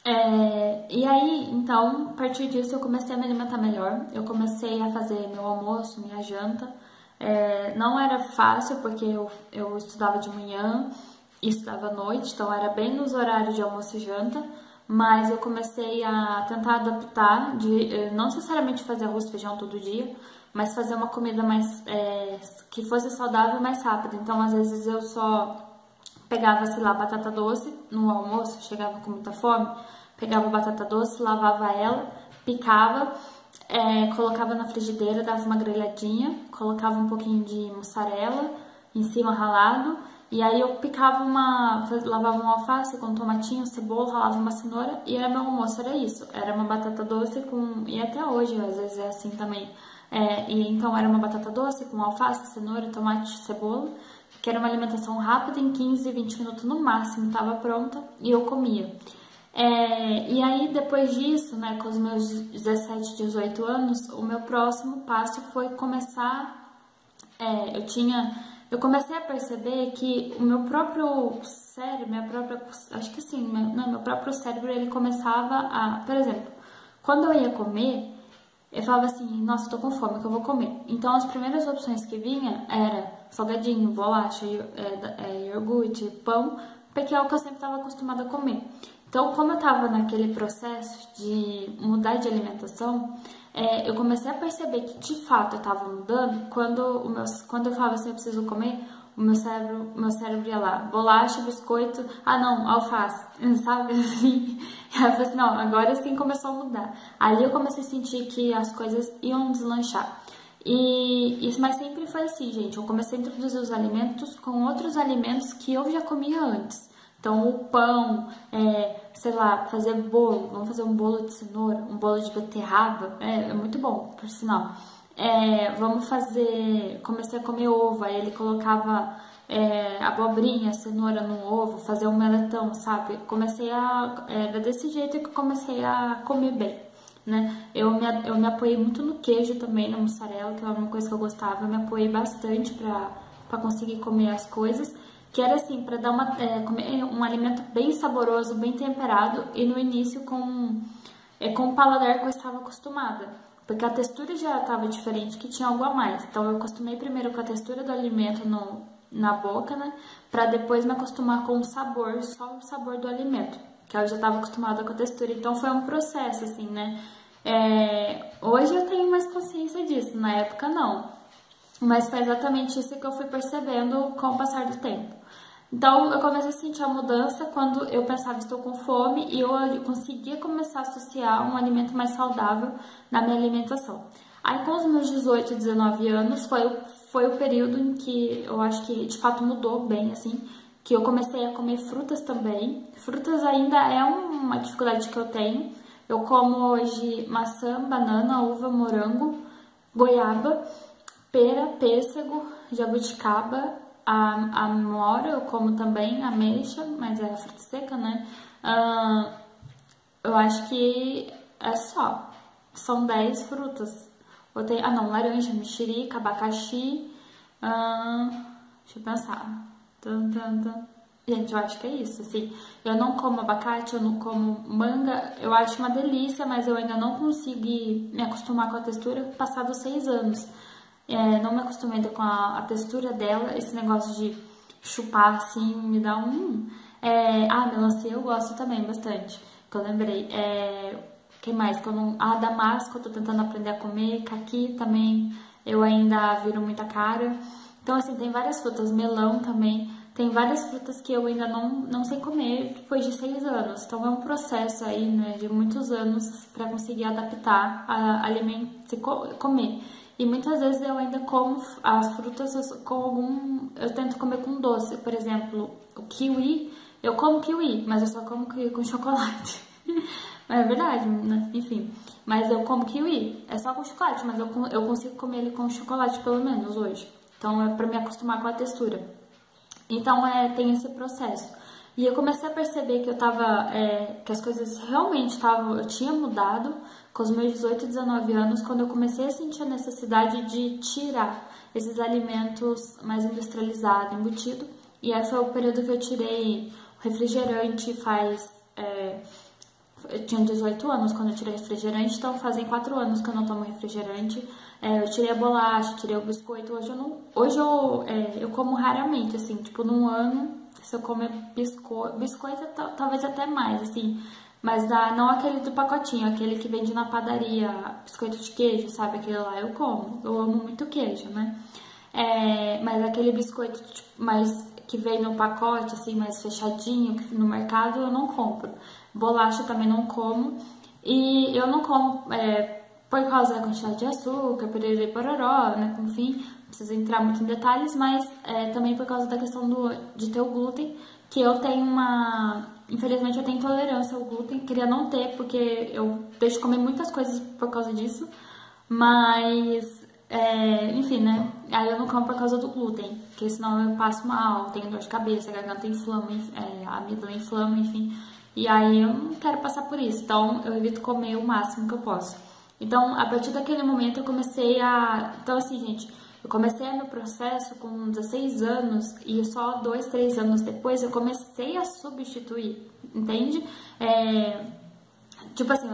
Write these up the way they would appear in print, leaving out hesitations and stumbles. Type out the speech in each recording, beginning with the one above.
E aí, então, a partir disso eu comecei a me alimentar melhor, eu comecei a fazer meu almoço, minha janta. Não era fácil porque eu estudava de manhã e estudava à noite, então era bem nos horários de almoço e janta, mas eu comecei a tentar adaptar, de não necessariamente fazer arroz e feijão todo dia, mas fazer uma comida mais que fosse saudável e mais rápida. Então, às vezes eu só pegava, sei lá, batata doce no almoço, chegava com muita fome, pegava a batata doce, lavava ela, picava, colocava na frigideira, dava uma grelhadinha, colocava um pouquinho de mussarela em cima ralado, e aí eu picava lavava uma alface com tomatinho, cebola, ralava uma cenoura, e era meu almoço, era isso. Era uma batata doce e até hoje às vezes é assim também. E então era uma batata doce com alface, cenoura, tomate, cebola, que era uma alimentação rápida, em 15, 20 minutos no máximo, estava pronta e eu comia. E aí, depois disso, né, com os meus 17, 18 anos, o meu próximo passo foi começar. Eu comecei a perceber que o meu próprio cérebro, acho que sim, meu próprio cérebro, ele começava por exemplo, quando eu ia comer, eu falava assim, nossa, eu tô com fome, que eu vou comer. Então, as primeiras opções que vinha era salgadinho, bolacha, iogurte, pão, porque é o que eu sempre estava acostumada a comer. Então, como eu estava naquele processo de mudar de alimentação, eu comecei a perceber que, de fato, eu estava mudando quando eu falava assim, eu preciso comer, o meu cérebro ia lá, bolacha, biscoito, não, alface, sabe assim? Aí eu falei assim, não, agora sim começou a mudar. Ali eu comecei a sentir que as coisas iam deslanchar. Mas sempre foi assim, gente, eu comecei a introduzir os alimentos com outros alimentos que eu já comia antes. Então, o pão, sei lá, fazer bolo, vamos fazer um bolo de cenoura, um bolo de beterraba, é muito bom, por sinal. Comecei a comer ovo, aí ele colocava abobrinha, cenoura no ovo, fazer um meletão, sabe? Era desse jeito que eu comecei a comer bem, né? Eu me apoiei muito no queijo também, na mussarela, que era uma coisa que eu gostava, eu me apoiei bastante pra conseguir comer as coisas, que era assim, pra dar comer um alimento bem saboroso, bem temperado, e no início com o paladar que eu estava acostumada. Porque a textura já estava diferente, que tinha algo a mais. Então eu acostumei primeiro com a textura do alimento na boca, né? Pra depois me acostumar com o sabor, só o sabor do alimento. Que eu já estava acostumada com a textura. Então foi um processo, assim, né? Hoje eu tenho mais consciência disso, na época não. Mas foi exatamente isso que eu fui percebendo com o passar do tempo. Então, eu comecei a sentir a mudança quando eu pensava, estou com fome, e eu conseguia começar a associar um alimento mais saudável na minha alimentação. Aí, com os meus 18, 19 anos, foi o período em que eu acho que, de fato, mudou bem, assim, que eu comecei a comer frutas também. Frutas ainda é uma dificuldade que eu tenho. Eu como hoje maçã, banana, uva, morango, goiaba, pera, pêssego, jabuticaba, a amora eu como também, ameixa, mas é fruta seca, né? Eu acho que é só. São 10 frutas. Laranja, mexerica, abacaxi. Deixa eu pensar. Gente, eu acho que é isso, assim. Eu não como abacate, eu não como manga. Eu acho uma delícia, mas eu ainda não consegui me acostumar com a textura passados 6 anos. Não me acostumei ainda com a textura dela. Esse negócio de chupar assim me dá um. Melancia eu gosto também bastante. Que eu lembrei. Que mais? Que eu não... damasco eu tô tentando aprender a comer. Caqui também eu ainda viro muita cara. Então, assim, tem várias frutas. Melão também. Tem várias frutas que eu ainda não sei comer depois de 6 anos. Então, é um processo aí, né, de muitos anos para conseguir adaptar a alimentos e comer. E muitas vezes eu ainda como as frutas eu tento comer com doce. Por exemplo, o kiwi, eu como kiwi, mas eu só como kiwi com chocolate. É verdade, né? Enfim. Mas eu como kiwi, é só com chocolate, mas eu consigo comer ele com chocolate pelo menos hoje. Então é pra me acostumar com a textura. Então tem esse processo. E eu comecei a perceber que que as coisas realmente eu tinha mudado com os meus 18, 19 anos, quando eu comecei a sentir a necessidade de tirar esses alimentos mais industrializados, embutido. E esse foi o período que eu tirei o refrigerante Eu tinha 18 anos quando eu tirei refrigerante, então fazem 4 anos que eu não tomo refrigerante. Eu tirei a bolacha, tirei o biscoito. Hoje eu não. Hoje eu como raramente, assim, tipo, num ano, se eu comer biscoito talvez até mais, assim. Mas não aquele do pacotinho, aquele que vende na padaria, biscoito de queijo, sabe? Aquele lá eu como. Eu amo muito queijo, né? Mas aquele biscoito tipo, mais que vem no pacote, assim, mais fechadinho, que no mercado eu não compro. Bolacha também não como. E eu não como por causa da quantidade de açúcar, perere pororó, né? Enfim, não preciso entrar muito em detalhes, mas também por causa da questão de ter o glúten, que eu tenho Infelizmente eu tenho intolerância ao glúten, queria não ter, porque eu deixo de comer muitas coisas por causa disso, mas enfim, né? Aí eu não como por causa do glúten, porque senão eu passo mal, tenho dor de cabeça, a garganta inflama, a amígdala inflama, enfim. E aí eu não quero passar por isso, então eu evito comer o máximo que eu posso. Então, a partir daquele momento eu comecei a... Então, assim, gente, eu comecei meu processo com 16 anos e só 2, 3 anos depois eu comecei a substituir, entende? Tipo assim,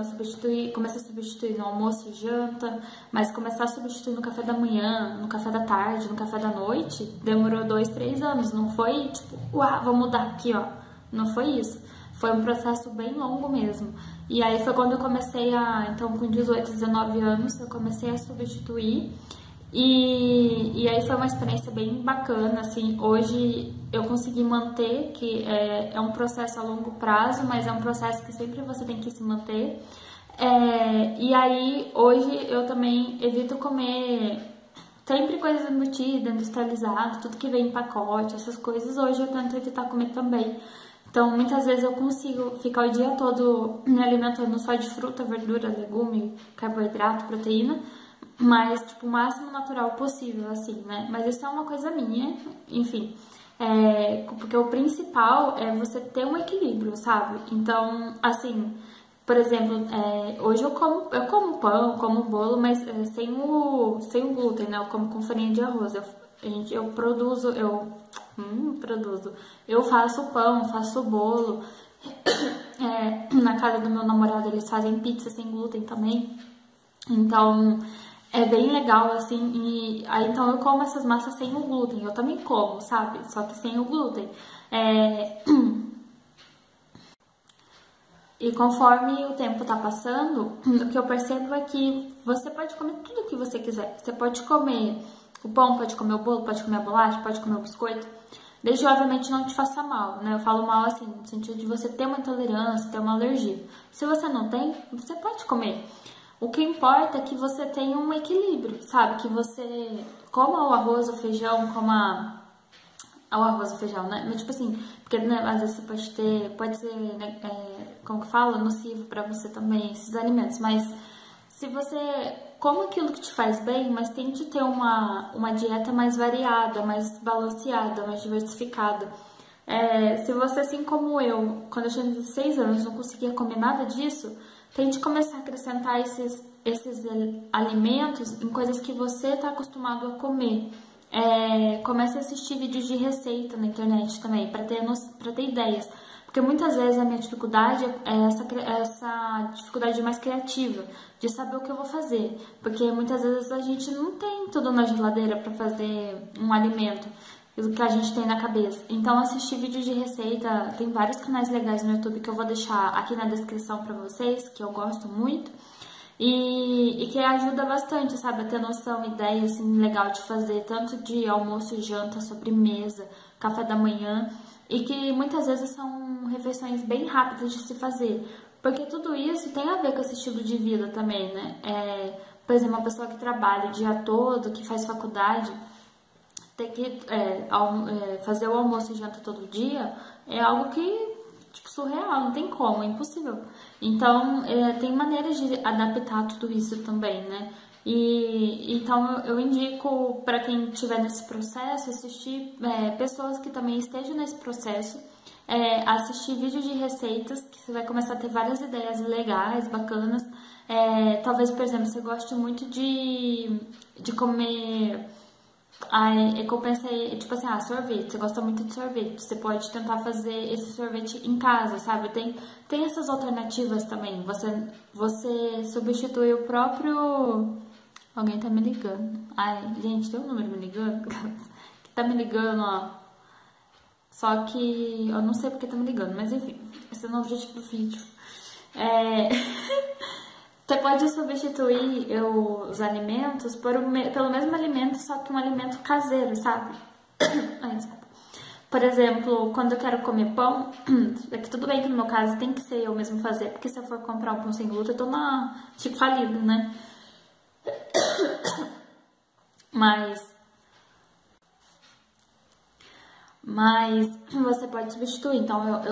comecei a substituir no almoço e janta, mas começar a substituir no café da manhã, no café da tarde, no café da noite, demorou 2, 3 anos. Não foi tipo, uau, vou mudar aqui, ó. Não foi isso. Foi um processo bem longo mesmo. E aí foi quando eu comecei então com 18, 19 anos, eu comecei a substituir. E aí foi uma experiência bem bacana, assim, hoje eu consegui manter, que é um processo a longo prazo, mas é um processo que sempre você tem que se manter. E aí hoje eu também evito comer sempre coisas embutidas, industrializadas, tudo que vem em pacote, essas coisas, hoje eu tento evitar comer também. Então, muitas vezes eu consigo ficar o dia todo me alimentando só de fruta, verdura, legume, carboidrato, proteína, mas, tipo, o máximo natural possível, assim, né? Mas isso é uma coisa minha, enfim. Porque o principal é você ter um equilíbrio, sabe? Então, assim, por exemplo, hoje eu como pão, como bolo, mas sem o glúten, né? Eu como com farinha de arroz. Eu faço pão, faço bolo. Na casa do meu namorado eles fazem pizza sem glúten também. Então, é bem legal, assim, e aí então eu como essas massas sem o glúten, eu também como, sabe? Só que sem o glúten. E conforme o tempo tá passando, o que eu percebo é que você pode comer tudo o que você quiser. Você pode comer o pão, pode comer o bolo, pode comer a bolacha, pode comer o biscoito, desde que obviamente não te faça mal, né? Eu falo mal assim, no sentido de você ter uma intolerância, ter uma alergia. Se você não tem, você pode comer. O que importa é que você tenha um equilíbrio, sabe? Que você coma o arroz, o feijão, o arroz e feijão, né? Mas tipo assim, porque né, às vezes você pode ser, né, como que fala, nocivo pra você também, esses alimentos. Mas se você come aquilo que te faz bem, mas tente ter uma dieta mais variada, mais balanceada, mais diversificada. Se você, assim como eu, quando eu tinha 16 anos, não conseguia comer nada disso, tente começar a acrescentar esses alimentos em coisas que você está acostumado a comer. Comece a assistir vídeos de receita na internet também, para ter ideias. Porque muitas vezes a minha dificuldade é essa dificuldade mais criativa, de saber o que eu vou fazer. Porque muitas vezes a gente não tem tudo na geladeira para fazer um alimento que a gente tem na cabeça. Então, assistir vídeos de receita, tem vários canais legais no YouTube que eu vou deixar aqui na descrição pra vocês, que eu gosto muito. E que ajuda bastante, sabe, a ter noção, ideia, assim, legal de fazer, tanto de almoço, janta, sobremesa, café da manhã, e que muitas vezes são refeições bem rápidas de se fazer, porque tudo isso tem a ver com esse estilo de vida também, né? Por exemplo, uma pessoa que trabalha o dia todo, que faz faculdade, ter que fazer o almoço e janta todo dia é algo que, tipo, surreal, não tem como, é impossível. Então, tem maneiras de adaptar tudo isso também, né? Então, eu indico para quem estiver nesse processo, assistir pessoas que também estejam nesse processo, assistir vídeos de receitas, que você vai começar a ter várias ideias legais, bacanas. Talvez, por exemplo, você goste muito de comer Aí é que eu pensei, tipo assim, sorvete, você gosta muito de sorvete, você pode tentar fazer esse sorvete em casa, sabe? Tem essas alternativas também. Você substitui o próprio. Alguém tá me ligando. Ai, gente, tem um número me ligando? Que tá me ligando, ó. Só que eu não sei porque tá me ligando, mas enfim, esse é o objetivo do vídeo. É... Você pode substituir os alimentos pelo mesmo alimento, só que um alimento caseiro, sabe? Ai, desculpa. Por exemplo, quando eu quero comer pão, é que tudo bem que no meu caso tem que ser eu mesmo fazer, porque se eu for comprar um pão sem glúten, eu tô tipo, falido, né? Mas você pode substituir. Então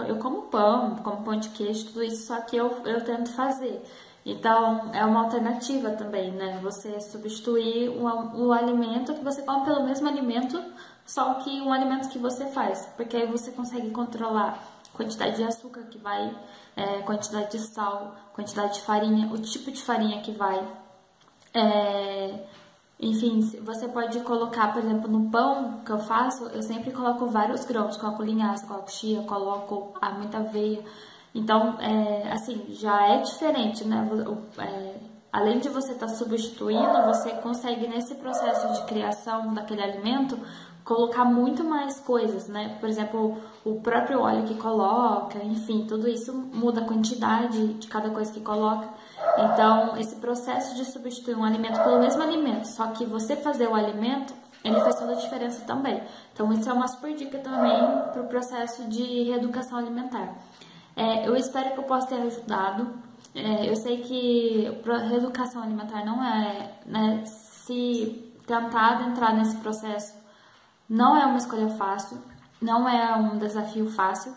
eu como pão de queijo, tudo isso, só que eu tento fazer. Então é uma alternativa também, né? Você substituir o alimento que você come pelo mesmo alimento, só que um alimento que você faz, porque aí você consegue controlar a quantidade de açúcar que vai, quantidade de sal, quantidade de farinha, o tipo de farinha que vai. Enfim, você pode colocar, por exemplo, no pão que eu faço, eu sempre coloco vários grãos, coloco linhaça, coloco chia, coloco muita aveia. Então, assim, já é diferente, né? Além de você estar substituindo, você consegue nesse processo de criação daquele alimento colocar muito mais coisas, né? Por exemplo, o próprio óleo que coloca, enfim, tudo isso muda a quantidade de cada coisa que coloca. Então, esse processo de substituir um alimento pelo mesmo alimento, só que você fazer o alimento, ele faz toda a diferença também. Então, isso é uma super dica também para o processo de reeducação alimentar. Eu espero que eu possa ter ajudado. Eu sei que reeducação alimentar não é, né, se tentar entrar nesse processo não é uma escolha fácil, não é um desafio fácil,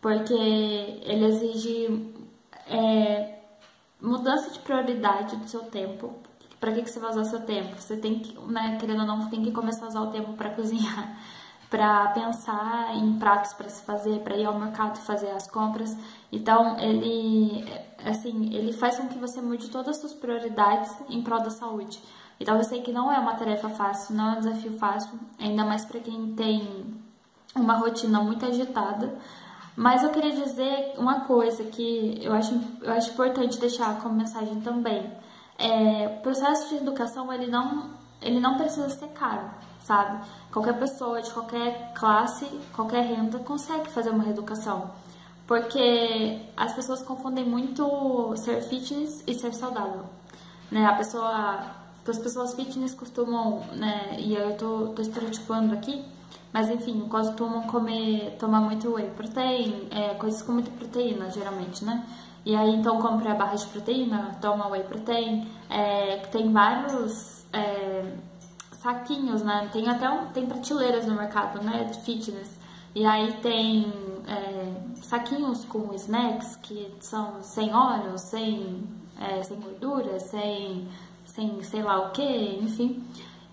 porque ele exige mudança de prioridade do seu tempo. Para que você vai usar seu tempo? Você tem que, né, querendo ou não, tem que começar a usar o tempo para cozinhar, para pensar em pratos para se fazer, para ir ao mercado e fazer as compras. Então, ele faz com que você mude todas as suas prioridades em prol da saúde. Então, eu sei que não é uma tarefa fácil, não é um desafio fácil, ainda mais para quem tem uma rotina muito agitada. Mas eu queria dizer uma coisa que eu acho importante deixar como mensagem também. O processo de educação, ele não precisa ser caro, sabe? Qualquer pessoa de qualquer classe, qualquer renda consegue fazer uma reeducação. Porque as pessoas confundem muito ser fitness e ser saudável, né? As pessoas fitness costumam, né, e eu tô estereotipando aqui, mas enfim, costumam tomar muito whey protein, coisas com muita proteína, geralmente, né? E aí então compra a barra de proteína, toma whey protein, tem vários saquinhos, né? Tem prateleiras no mercado, né, de fitness. E aí tem saquinhos com snacks que são sem óleo, sem gordura, sem sei lá o que, enfim.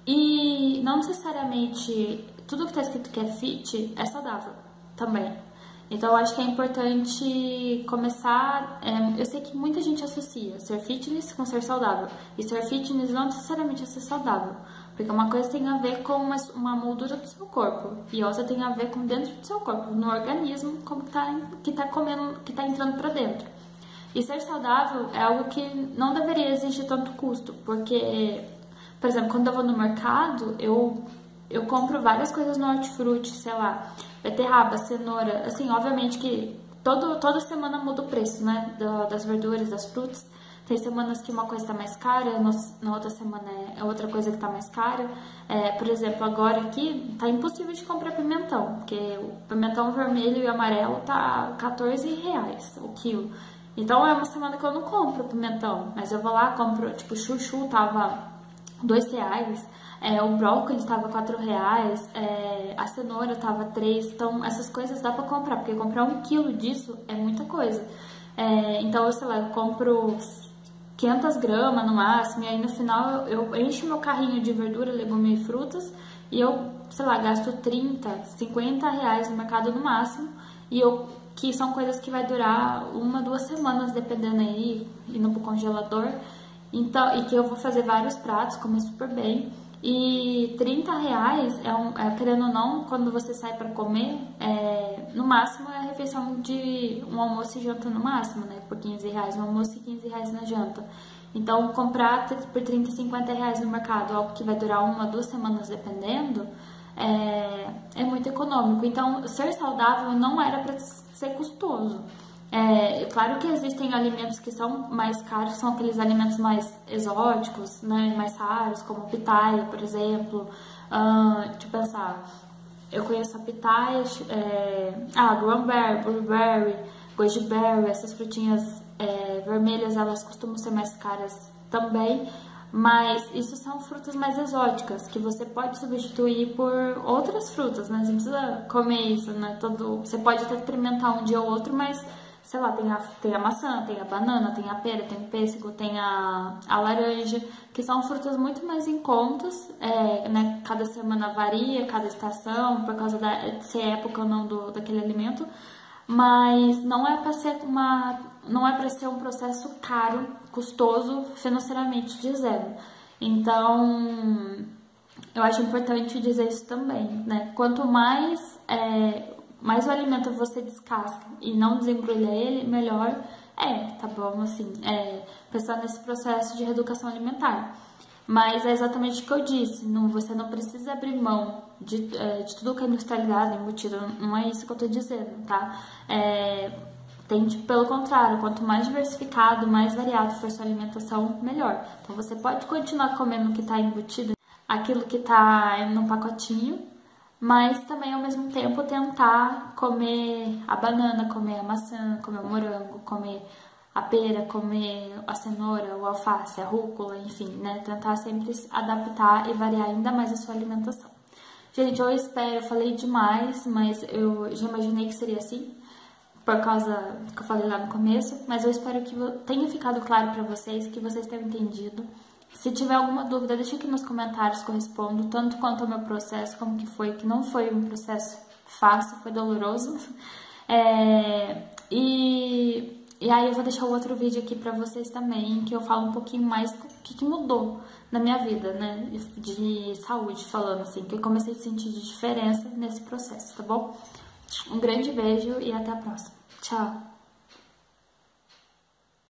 E não necessariamente tudo que está escrito que é fit é saudável também. Então eu acho que é importante começar. Eu sei que muita gente associa ser fitness com ser saudável. E ser fitness não necessariamente é ser saudável. Porque uma coisa tem a ver com uma moldura do seu corpo. E outra tem a ver com dentro do seu corpo, no organismo, como que tá comendo, que tá entrando para dentro. E ser saudável é algo que não deveria exigir tanto custo, porque, por exemplo, quando eu vou no mercado, eu compro várias coisas no hortifruti, sei lá, beterraba, cenoura, assim, obviamente que toda semana muda o preço, né, das verduras, das frutas. Tem semanas que uma coisa está mais cara, na outra semana é outra coisa que está mais cara. Por exemplo, agora aqui tá impossível de comprar pimentão, porque o pimentão vermelho e amarelo tá R$14 o quilo. Então é uma semana que eu não compro pimentão, mas eu vou lá, compro, tipo, chuchu tava R$2, o brócolis tava R$4, a cenoura tava R$3, então essas coisas dá pra comprar, porque comprar 1 quilo disso é muita coisa. Então, sei lá, eu compro 500 gramas no máximo, e aí no final eu encho meu carrinho de verdura, legumes e frutas, e eu, sei lá, gasto 30, R$50 no mercado no máximo, que são coisas que vai durar 1, 2 semanas, dependendo aí, indo pro congelador. Então, e que eu vou fazer vários pratos, comer super bem. E R$ 30 querendo ou não, quando você sai para comer, no máximo é a refeição de um almoço e janta no máximo, né? Por R$ 15 no almoço e R$ 15 na janta. Então, comprar por 30, R$ 50 no mercado, algo que vai durar 1 ou 2 semanas dependendo, é muito econômico. Então, ser saudável não era para ser custoso. Claro que existem alimentos que são mais caros, são aqueles alimentos mais exóticos, né, mais raros, como pitaia, por exemplo. Deixa eu pensar, eu conheço a pitaia, cranberry, blueberry, goji berry, essas frutinhas vermelhas, elas costumam ser mais caras também. Mas isso são frutas mais exóticas, que você pode substituir por outras frutas, né? Você não precisa comer isso, né? Você pode até experimentar um dia ou outro, mas, sei lá, tem a maçã, tem a banana, tem a pera, tem o pêssego, tem a laranja, que são frutas muito mais em contas, né? Cada semana varia, cada estação, por causa de ser época ou não daquele alimento. Mas não é para ser um processo caro, custoso financeiramente dizendo. Então, eu acho importante dizer isso também, né? Quanto mais o alimento você descasca e não desembrulha ele, melhor tá bom, assim, pensar nesse processo de reeducação alimentar. Mas é exatamente o que eu disse, você não precisa abrir mão de tudo que é industrializado, embutido, não é isso que eu tô dizendo, tá? Pelo contrário, quanto mais diversificado, mais variado for sua alimentação, melhor. Então você pode continuar comendo o que está embutido, aquilo que está no pacotinho, mas também ao mesmo tempo tentar comer a banana, comer a maçã, comer o morango, comer a pera, comer a cenoura, o alface, a rúcula, enfim, né? Tentar sempre adaptar e variar ainda mais a sua alimentação. Gente, eu falei demais, mas eu já imaginei que seria assim, por causa do que eu falei lá no começo, mas eu espero que tenha ficado claro pra vocês, que vocês tenham entendido. Se tiver alguma dúvida, deixa aqui nos comentários que eu respondo, tanto quanto ao meu processo, como que foi, que não foi um processo fácil, foi doloroso. E aí eu vou deixar o outro vídeo aqui pra vocês também, que eu falo um pouquinho mais do que mudou na minha vida, né, de saúde, falando assim, que eu comecei a sentir de diferença nesse processo, tá bom? Um grande beijo e até a próxima. Tchau!